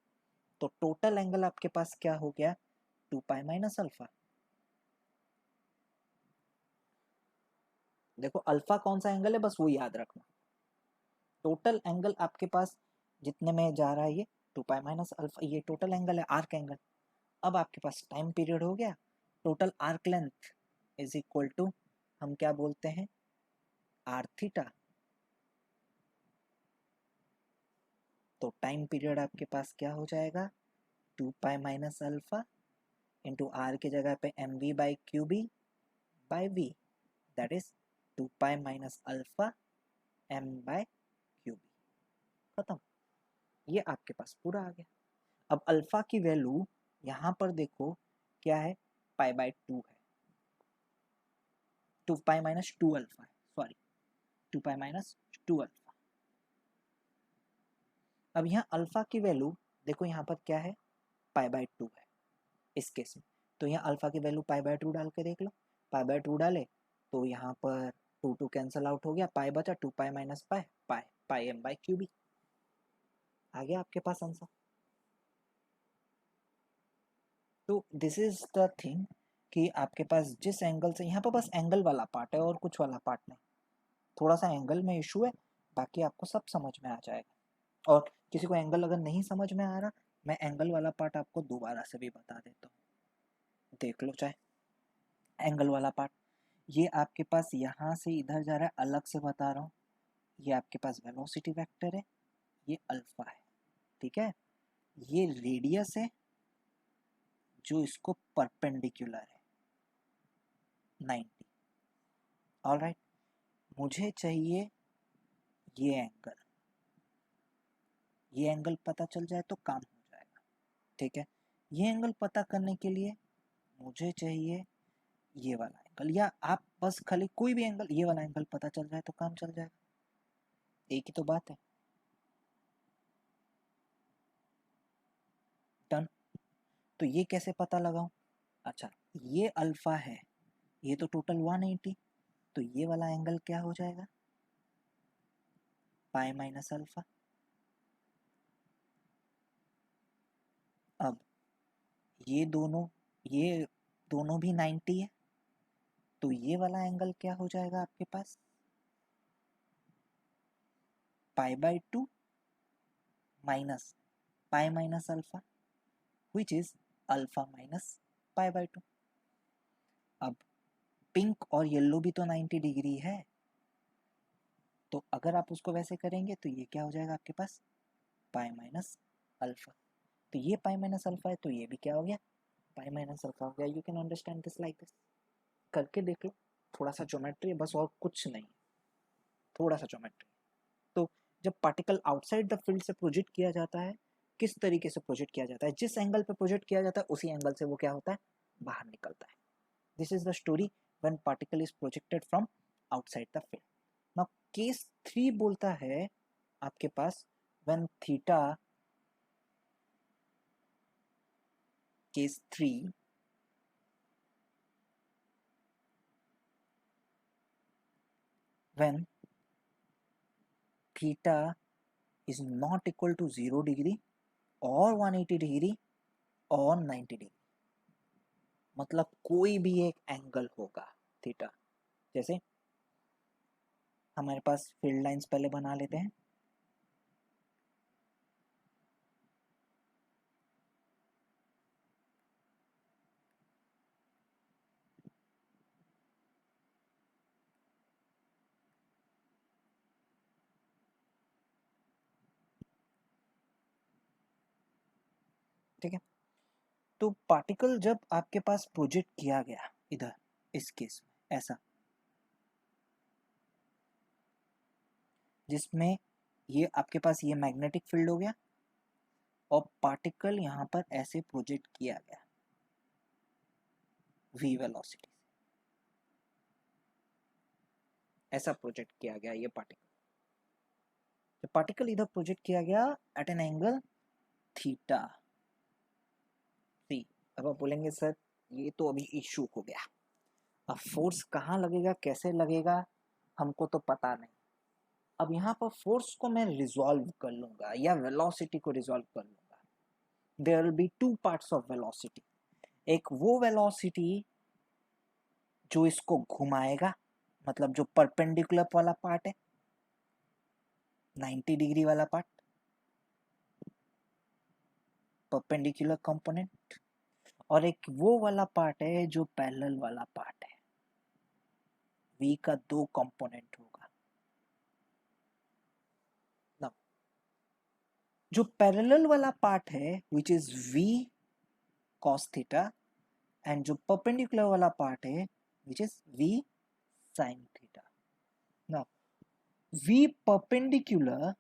S1: तो टोटल एंगल आपके पास क्या हो गया, 2 पाई माइनस अल्फा। देखो अल्फा कौन सा एंगल है बस वो याद रखना। टोटल एंगल आपके पास जितने में जा रहा है ये 2 पाई माइनस अल्फा, ये टोटल एंगल है, आर्क एंगल। अब आपके पास टाइम पीरियड हो गया, total arc length is equal to, हम क्या बोलते हैं, आर थीटा। तो टाइम पीरियड आपके पास क्या हो जाएगा, 2 pi minus alpha into R की जगह पे M V by Q B by V, that is 2 pi minus alpha M by Q B. खत्म, ये आपके पास पूरा आ गया। अब अल्फा की वैल्यू यहाँ पर देखो क्या है, पाई बाय 2 है, 2 पाई माइनस 2 अल्फा है, सॉरी 2 पाई माइनस 2 अल्फा। अब यहाँ अल्फा की वैल्यू देखो यहाँ पर क्या है, पाई बाय 2 है इस केस में, तो यहाँ अल्फा की वैल्यू पाई बाय 2 डाल के देख लो। पाई बाय 2 डाले तो यहाँ पर 2 कैंसिल आउट हो गया, पाई बचा, 2 pi minus pi, pi pi M by Q B, आ गया आपके पास आंसर। तो दिस इज द थिंग कि आपके पास जिस एंगल से, यहाँ पर बस एंगल वाला पार्ट है और कुछ वाला पार्ट नहीं, थोड़ा सा एंगल में इशू है, बाकी आपको सब समझ में आ जाएगा। और किसी को एंगल अगर नहीं समझ में आ रहा, मैं एंगल वाला पार्ट आपको दोबारा से भी बता देता हूँ, देख लो चाहे। एंगल वाला पार्ट ये आपके पास यहाँ से इधर जा रहा है, अलग से बता रहा हूँ। ये आपके पास वेलोसिटी वेक्टर है, ये अल्फा है, ठीक है। ये रेडियस है जो इसको परपेंडिकुलर है, 90। ऑलराइट, मुझे चाहिए ये एंगल पता चल जाए तो काम हो जाएगा। ठीक है, ये एंगल पता करने के लिए मुझे चाहिए ये वाला एंगल, या आप बस खाली कोई भी एंगल, ये वाला एंगल पता चल जाए तो काम चल जाएगा। एक ही तो बात है। डन। तो ये कैसे पता लगाऊं? अच्छा, ये अल्फा है, ये तो टोटल 180, तो ये वाला एंगल क्या हो जाएगा? पाई माइनस अल्फा। अब ये दोनों भी 90 है, तो ये वाला एंगल क्या हो जाएगा आपके पास? Pi by 2 minus pi minus alpha, which is alpha minus pi by 2। अब पिंक और येलो भी तो 90 डिग्री है, तो अगर आप उसको वैसे करेंगे तो ये क्या हो जाएगा आपके पास? पाई माइनस अल्फा। तो ये पाई माइनस अल्फा है, तो ये भी क्या हो गया? पाई माइनस अल्फा हो गया। You can understand this like this. करके देख लो, थोड़ा सा ज्योमेट्री है बस, और कुछ नहीं, थोड़ा सा ज्योमेट्री। तो जब पार्टिकल आउटसाइड द फील्ड से प्रोजेक्ट किया जाता है, किस तरीके से प्रोजेक्ट किया जाता है? जिस एंगल पे प्रोजेक्ट किया जाता है उसी एंगल से वो क्या होता है? बाहर निकलता है। This is the story when particle is projected from outside the field. Now case 3 बोलता है आपके पास when theta, case 3 when theta is not equal to 0 degree और 180 डिग्री और 90 डिग्री, मतलब कोई भी एक एंगल होगा थीटा। जैसे हमारे पास फील्ड लाइंस पहले बना लेते हैं। ठीक है, तो पार्टिकल जब आपके पास प्रोजेक्ट किया गया इधर, इस केस में ऐसा, जिसमें ये आपके पास ये मैग्नेटिक फील्ड हो गया और पार्टिकल यहाँ पर ऐसे प्रोजेक्ट किया गया v वेलोसिटी, ऐसा प्रोजेक्ट किया गया ये पार्टिकल। जब पार्टिकल इधर प्रोजेक्ट किया गया एट एन एंगल थीटा सी, अब आप बोलेंगे सर ये तो अभी इशू हो गया, अब फोर्स कहाँ लगेगा, कैसे लगेगा, हमको तो पता नहीं। अब यहाँ पर फोर्स को मैं रिजॉल्व कर लूंगा या वेलोसिटी को रिजॉल्व कर लूंगा। There will be two parts of velocity. एक वो वेलोसिटी जो इसको घुमाएगा, मतलब जो परपेंडिकुलर वाला पार्ट है, 90 डिग्री वाला पार्ट, परपेंडिकुलर कंपोनेंट, और एक वो वाला पार्ट है जो पैरेलल वाला पार्ट है, v का 2 कंपोनेंट होगा। ना, जो पैरेलल वाला पार्ट है which is v cos theta, and जो परपेंडिकुलर वाला पार्ट है which is v sin theta. Now v perpendicular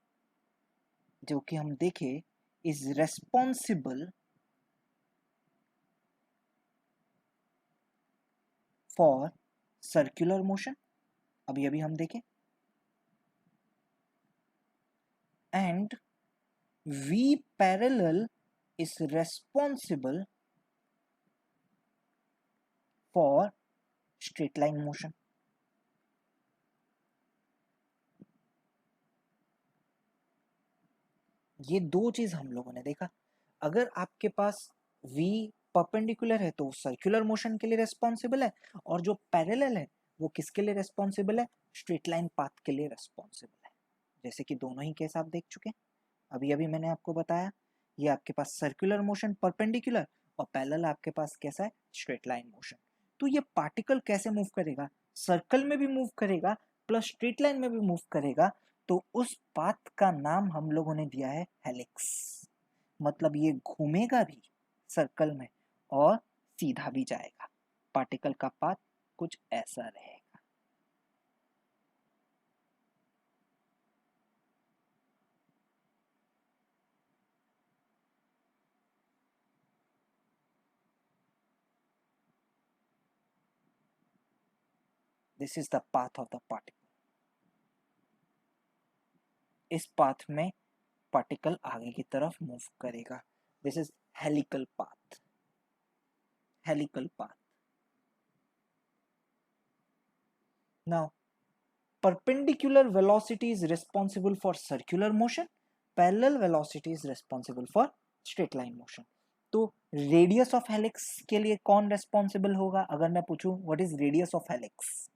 S1: जो कि हम देखें is responsible for circular motion, अभी अभी हम देखें, and v parallel is responsible for straight line motion। ये दो चीज हम लोगों ने देखा। अगर आपके पास v परपेंडिकुलर है तो सर्कुलर मोशन के लिए रेस्पॉन्सिबल है, और जो पैरेलल है वो किसके लिए रेस्पॉन्सिबल है? स्ट्रेट लाइन पाथ के लिए रेस्पॉन्सिबल है। जैसे कि दोनों ही केस आप देख चुके हैं, अभी अभी मैंने आपको बताया, ये आपके पास सर्कुलर मोशन परपेंडिकुलर, और पैरेलल आपके पास कैसा है? Straight line motion. तो ये पार्टिकल कैसे मूव करेगा? सर्कल में भी मूव करेगा प्लस स्ट्रेट लाइन में भी मूव करेगा, तो उस पाथ का नाम हम लोगों ने दिया है हेलिक्स। मतलब ये घूमेगा भी सर्कल में और सीधा भी जाएगा। पार्टिकल का पाथ कुछ ऐसा रहेगा। This is the path of the particle. इस पाथ में पार्टिकल आगे की तरफ मूव करेगा। This is helical path. Helical path. Now perpendicular velocity is responsible for circular motion, parallel velocity is responsible for straight line motion। तो रेडियस ऑफ हेलिक्स के लिए कौन रेस्पॉन्सिबल होगा? अगर मैं पूछूं what is radius of helix,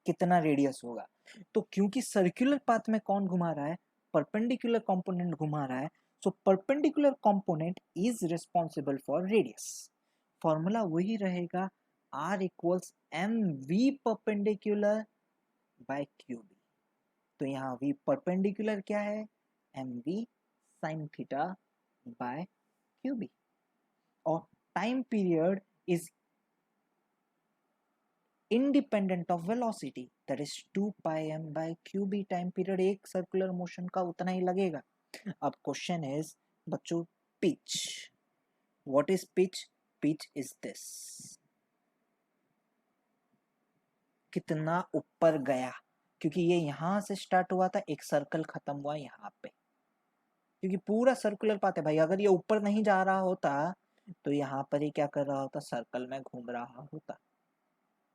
S1: कितना रेडियस होगा, तो क्योंकि सर्कुलर पाथ में कौन घुमा रहा है? परपेंडिकुलर कंपोनेंट घुमा रहा है, so perpendicular component is responsible for radius. Formula वही रहेगा, r equals M V perpendicular by Q B. तो यहाँ v परपेंडिकुलर क्या है? M V sine theta by Q B. और time period is independent of velocity, that is 2 pi M by Q B. Time period एक सर्कुलर मोशन का उतना ही लगेगा। अब क्वेश्चन इज बच्चों, pitch. What is pitch? Pitch is this, कितना ऊपर गया, क्योंकि ये यहां से स्टार्ट हुआ था, एक सर्कल खत्म हुआ यहाँ पे, क्योंकि पूरा सर्कुलर पाथ है भाई। अगर ये ऊपर नहीं जा रहा होता तो यहाँ पर ही क्या कर रहा होता? सर्कल में घूम रहा होता,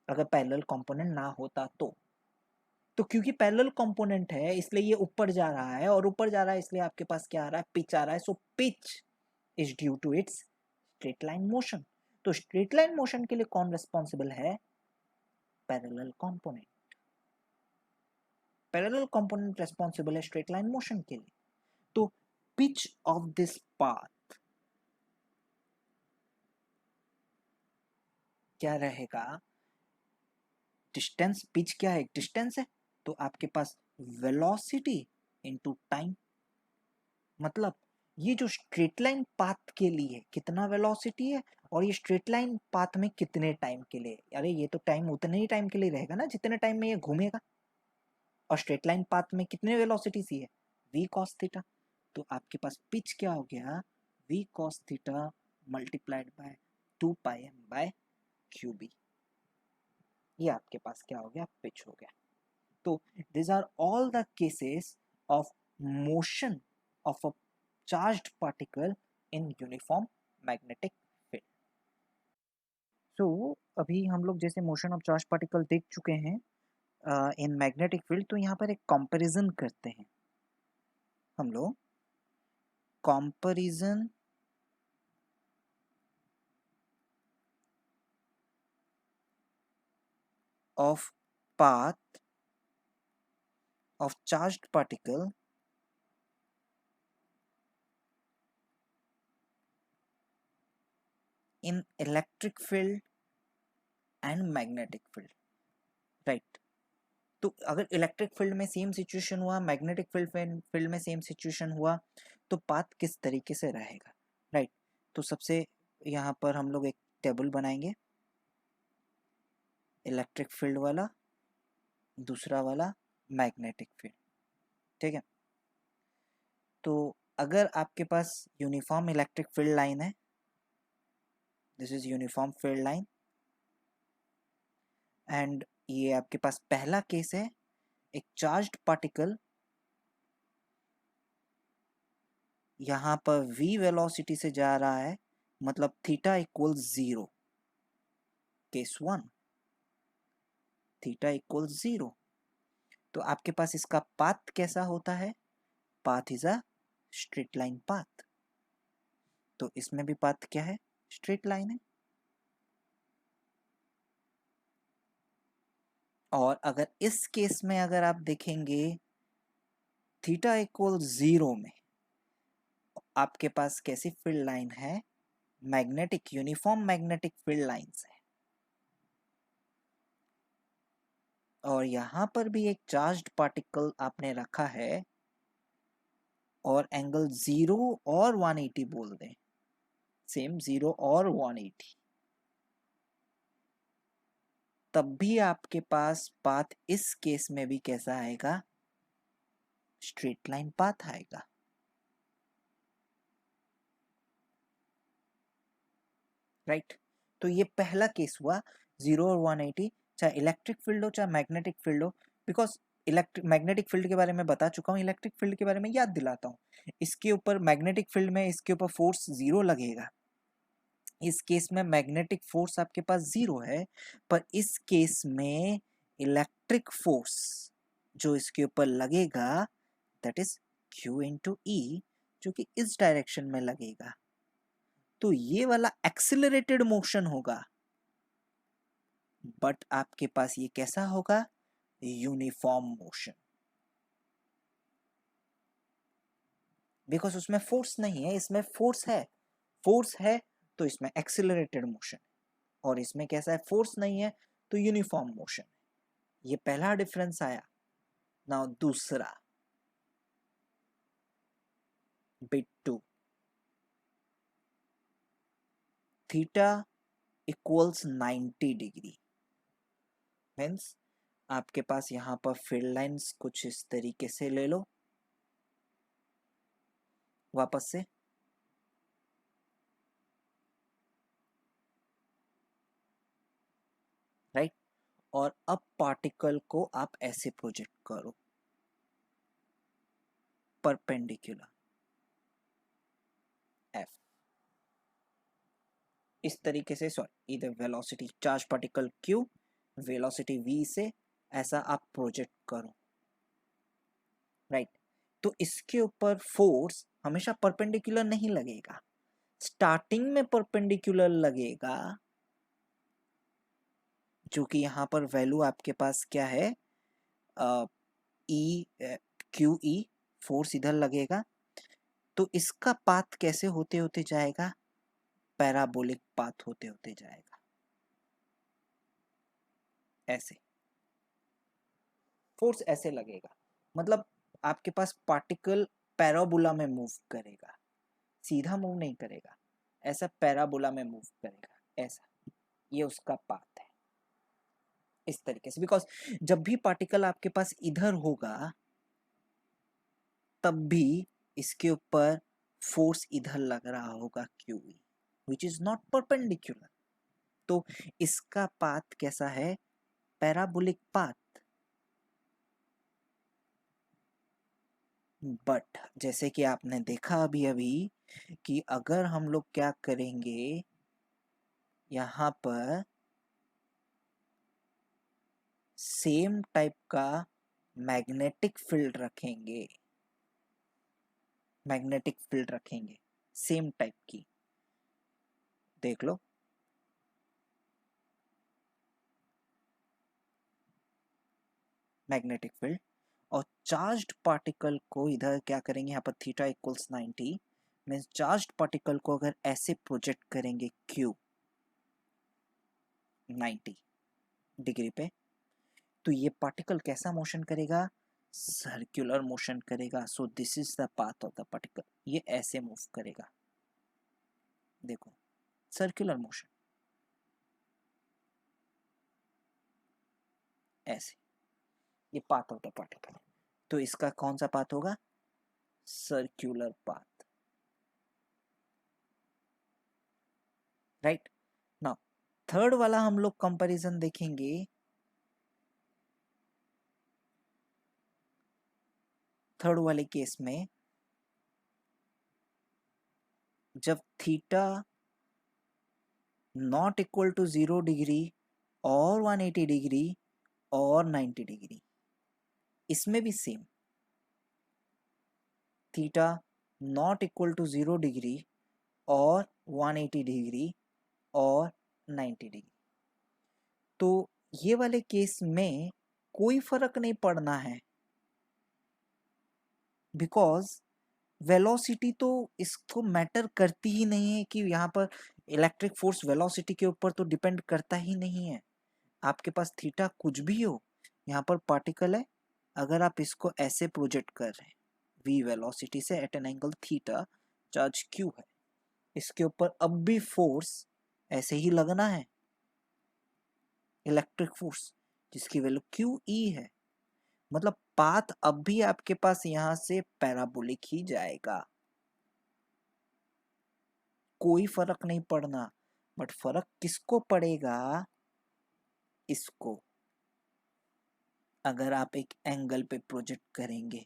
S1: अगर पैरेलल कंपोनेंट ना होता तो क्योंकि पैरेलल कंपोनेंट है इसलिए ये ऊपर जा रहा है, और ऊपर जा रहा है इसलिए आपके पास क्या आ रहा है? पिच आ रहा है। So pitch is due to its straight line motion. तो स्ट्रेट लाइन मोशन के लिए कौन रिस्पॉन्सिबल है? Parallel component. Parallel component responsible है स्ट्रेट लाइन मोशन के लिए। तो पिच ऑफ दिस पाथ क्या रहेगा? डिस्टेंस, पिच क्या है? डिस्टेंस है, तो आपके पास वेलोसिटी इनटू टाइम। मतलब ये जो स्ट्रेट लाइन पाथ के लिए कितना वेलोसिटी है, और ये स्ट्रेट लाइन पाथ में कितने टाइम के लिए? अरे ये तो टाइम उतने ही टाइम के लिए रहेगा ना जितने टाइम में ये घूमेगा। और स्ट्रेट लाइन पाथ में कितने वेलोसिटी सी है? v cos theta. तो आपके पास पिच क्या हो गया? v cos theta multiplied by 2 pi m by Q B. ये आपके पास क्या हो गया? पिच हो गया। तो these are all the cases of motion of a charged particle in uniform magnetic field। so अभी हम लोग जैसे मोशन ऑफ चार्ज पार्टिकल देख चुके हैं इन मैग्नेटिक फील्ड, तो यहाँ पर एक कंपैरिजन करते हैं हम लोग। Comparison of path of charged particle in electric field and magnetic field, right. तो अगर इलेक्ट्रिक फील्ड में सेम सिचुएशन हुआ, मैग्नेटिक फील्ड में सेम सिचुएशन हुआ, तो पाथ किस तरीके से रहेगा, राइट। तो सबसे यहाँ पर हम लोग एक टेबल बनाएंगे, इलेक्ट्रिक फील्ड वाला, दूसरा वाला मैग्नेटिक फील्ड, ठीक है। तो अगर आपके पास यूनिफॉर्म इलेक्ट्रिक फील्ड लाइन है, this is uniform field line, and ये आपके पास पहला केस है, एक चार्ज्ड पार्टिकल यहाँ पर v वेलोसिटी से जा रहा है, मतलब theta equal 0, case 1, theta equal 0। तो आपके पास इसका पाथ कैसा होता है? Path is a straight line path. तो इसमें भी पाथ क्या है? स्ट्रेट लाइन है। और अगर इस केस में अगर आप देखेंगे थीटा इक्वल 0 में आपके पास कैसी फील्ड लाइन है? Magnetic, uniform magnetic field lines है। और यहाँ पर भी एक चार्ज्ड पार्टिकल आपने रखा है, और एंगल 0 और 180 बोल दें, सेम 0 और 180। तब भी आपके पास पाथ इस केस में भी कैसा आएगा, स्ट्रेट लाइन पाथ आएगा। राइट तो ये पहला केस हुआ 0 और 180, चाहे इलेक्ट्रिक फील्ड हो चाहे मैग्नेटिक फील्ड हो, बिकॉज इलेक्ट्रिक मैग्नेटिक फील्ड के बारे में बता चुका हूँ, इलेक्ट्रिक फील्ड के बारे में याद दिलाता हूँ। इसके ऊपर मैग्नेटिक फील्ड में इसके ऊपर फोर्स 0 लगेगा, इस केस में मैग्नेटिक फोर्स आपके पास 0 है, पर इस केस में इलेक्ट्रिक फोर्स जो इसके ऊपर लगेगा दैट इज Q इंटू ई, जो कि इस डायरेक्शन में लगेगा। तो ये वाला एक्सिलरेटेड मोशन होगा, बट आपके पास ये कैसा होगा, यूनिफॉर्म मोशन, बिकॉज उसमें फोर्स नहीं है, इसमें फोर्स है। फोर्स है तो इसमें एक्सिलरेटेड मोशन, और इसमें कैसा है, फोर्स नहीं है तो यूनिफॉर्म मोशन। ये पहला डिफरेंस आया। नाउ दूसरा, bit 2, theta equals 90 degree, means आपके पास यहां पर फील्ड लाइंस कुछ इस तरीके से ले लो, वापस से राइट, और अब पार्टिकल को आप ऐसे प्रोजेक्ट करो, परपेंडिकुलर एफ, इस तरीके से, सॉरी इधर velocity charge particle Q, velocity v से ऐसा आप प्रोजेक्ट करो। राइट तो इसके ऊपर फोर्स हमेशा परपेंडिकुलर नहीं लगेगा, स्टार्टिंग में परपेंडिकुलर लगेगा, जो कि यहाँ पर वैल्यू आपके पास क्या है, ई क्यू ई, फोर्स इधर लगेगा, तो इसका पाथ कैसे होते होते जाएगा, पैराबोलिक पाथ होते होते जाएगा, ऐसे फोर्स ऐसे लगेगा, मतलब आपके पास पार्टिकल पैराबोला में मूव करेगा, सीधा मूव नहीं करेगा, ऐसा पैराबोला में मूव करेगा, ऐसा, ये उसका पाथ है, इस तरीके से। बिकॉज जब भी पार्टिकल आपके पास इधर होगा तब भी इसके ऊपर फोर्स इधर लग रहा होगा QE, which is not perpendicular, तो इसका पाथ कैसा है, पैराबोलिक पाथ। बट जैसे कि आपने देखा अभी अभी कि अगर हम लोग क्या करेंगे, यहाँ पर सेम टाइप का मैग्नेटिक फील्ड रखेंगे, मैग्नेटिक फील्ड रखेंगे सेम टाइप की, देख लो, मैग्नेटिक फील्ड, और चार्ज्ड पार्टिकल को इधर क्या करेंगे, यहाँ पर theta equals 90, means charged particle को अगर ऐसे प्रोजेक्ट करेंगे Q 90 डिग्री पे, तो ये पार्टिकल कैसा मोशन करेगा, सर्कुलर मोशन करेगा। So this is the path of the particle, ये ऐसे मूव करेगा, देखो सर्कुलर मोशन, ऐसे, ये पाथ ऑफ द पार्टिकल, तो इसका कौन सा पाथ होगा, circular path. Right now third वाला हम लोग कंपैरिजन देखेंगे, थर्ड वाले केस में जब theta not equal to 0 degree और 180 डिग्री और 90 डिग्री, इसमें भी same, theta not equal to 0 degree और 180 डिग्री और 90 डिग्री, तो ये वाले केस में कोई फर्क नहीं पड़ना है, बिकॉज वेलोसिटी तो इसको मैटर करती ही नहीं है, कि यहाँ पर इलेक्ट्रिक फोर्स वेलोसिटी के ऊपर तो डिपेंड करता ही नहीं है। आपके पास थीटा कुछ भी हो, यहाँ पर पार्टिकल है, अगर आप इसको ऐसे प्रोजेक्ट कर रहे हैं v वेलोसिटी से at an angle theta, charge q है, इसके ऊपर अब भी फोर्स ऐसे ही लगना है, इलेक्ट्रिक फोर्स, जिसकी वैल्यू क्यू ई है। मतलब पाथ अब भी आपके पास यहां से पैराबोलिक ही जाएगा, कोई फर्क नहीं पड़ना। बट फर्क किसको पड़ेगा? इसको। अगर आप एक एंगल पे प्रोजेक्ट करेंगे,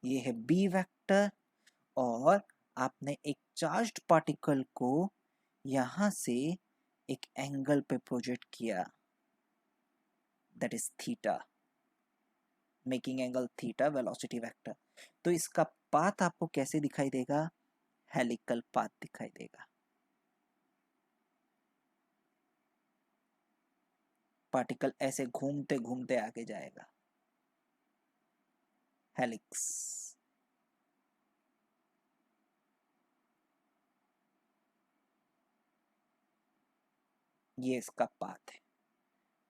S1: ये है बी वेक्टर, और आपने एक चार्ज्ड पार्टिकल को यहां से एक एंगल पे प्रोजेक्ट किया, that is theta, making angle theta velocity vector. तो इसका पाथ आपको कैसे दिखाई देगा? हेलिकल पाथ दिखाई देगा। पार्टिकल ऐसे घूमते घूमते आगे जाएगा, हेलिक्स। ये इसका पाथ है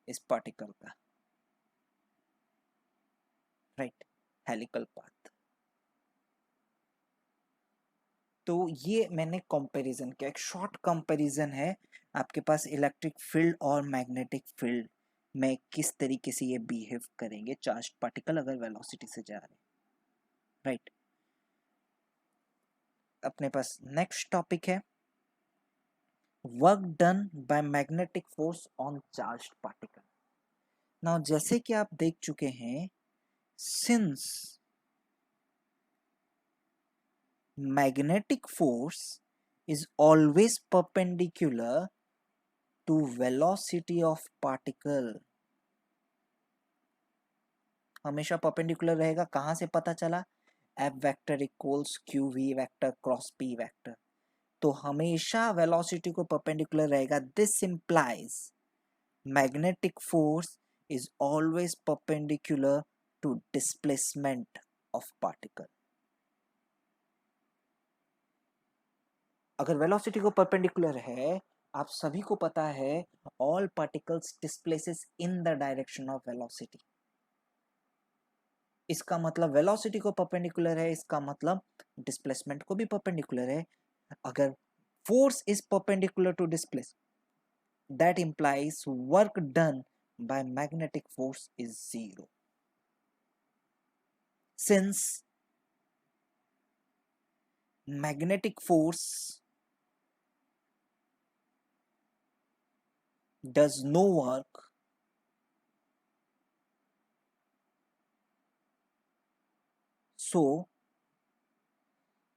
S1: इस पार्टिकल का, राइट, हेलिकल पाथ। तो ये मैंने कंपैरिजन किया, एक शॉर्ट कंपैरिजन है आपके पास इलेक्ट्रिक फील्ड और मैग्नेटिक फील्ड में किस तरीके से ये बिहेव करेंगे चार्ज्ड पार्टिकल अगर वेलोसिटी से जा रहे हैं, राइट। अपने पास नेक्स्ट टॉपिक है work done by magnetic force on charged particle. Now जैसे कि आप देख चुके हैं, since magnetic force is always perpendicular to velocity of particle, हमेशा परपेंडिकुलर रहेगा। कहां से पता चला? F vector equals Q V vector cross P vector, तो हमेशा वेलोसिटी को परपेंडिकुलर रहेगा। This implies magnetic force is always perpendicular to displacement of particle. अगर वेलोसिटी को परपेंडिकुलर है, आप सभी को पता है all particles displaces in the direction of velocity. इसका मतलब वेलोसिटी को परपेंडिकुलर है, इसका मतलब डिस्प्लेसमेंट को भी परपेंडिकुलर है। अगर force is perpendicular to displace, that implies work done by magnetic force is zero. Since magnetic force does no work, so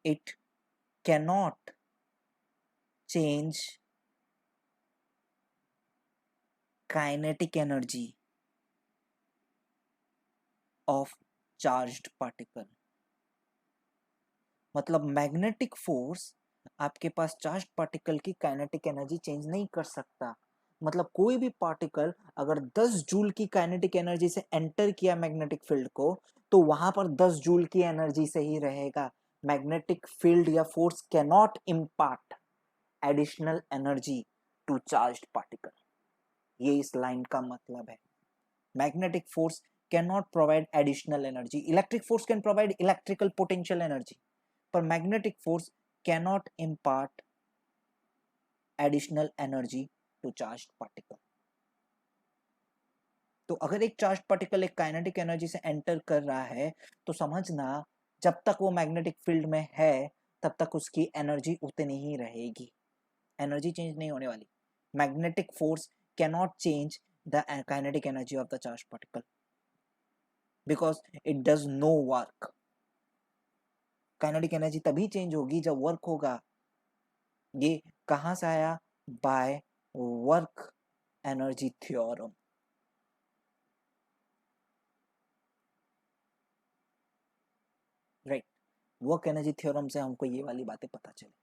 S1: it cannot change kinetic energy of charged particle। मतलब मैग्नेटिक फोर्स आपके पास चार्ज पार्टिकल की काइनेटिक एनर्जी चेंज नहीं कर सकता। मतलब कोई भी पार्टिकल अगर 10 जूल की काइनेटिक एनर्जी से एंटर किया मैग्नेटिक फील्ड को, तो वहां पर 10 जूल की एनर्जी से ही रहेगा। मैग्नेटिक फील्ड या force can not impart additional energy to charged particle. ये इस लाइन का मतलब है। Magnetic force can not provide additional energy. Electric force can provide electrical potential energy, पर magnetic force cannot impart additional energy to charged particle। तो अगर एक चार्ज पार्टिकल एक काइनेटिक एनर्जी से एंटर कर रहा है, तो समझना जब तक वो मैग्नेटिक फील्ड में है तब तक उसकी एनर्जी उतनी ही रहेगी, एनर्जी चेंज नहीं होने वाली। Magnetic force cannot change the kinetic energy of the charge particle because it does no work. Kinetic energy तभी चेंज होगी जब वर्क होगा। ये कहां से आया? By work energy theorem. Right, work energy theorem से हमको ये वाली बातें पता चली।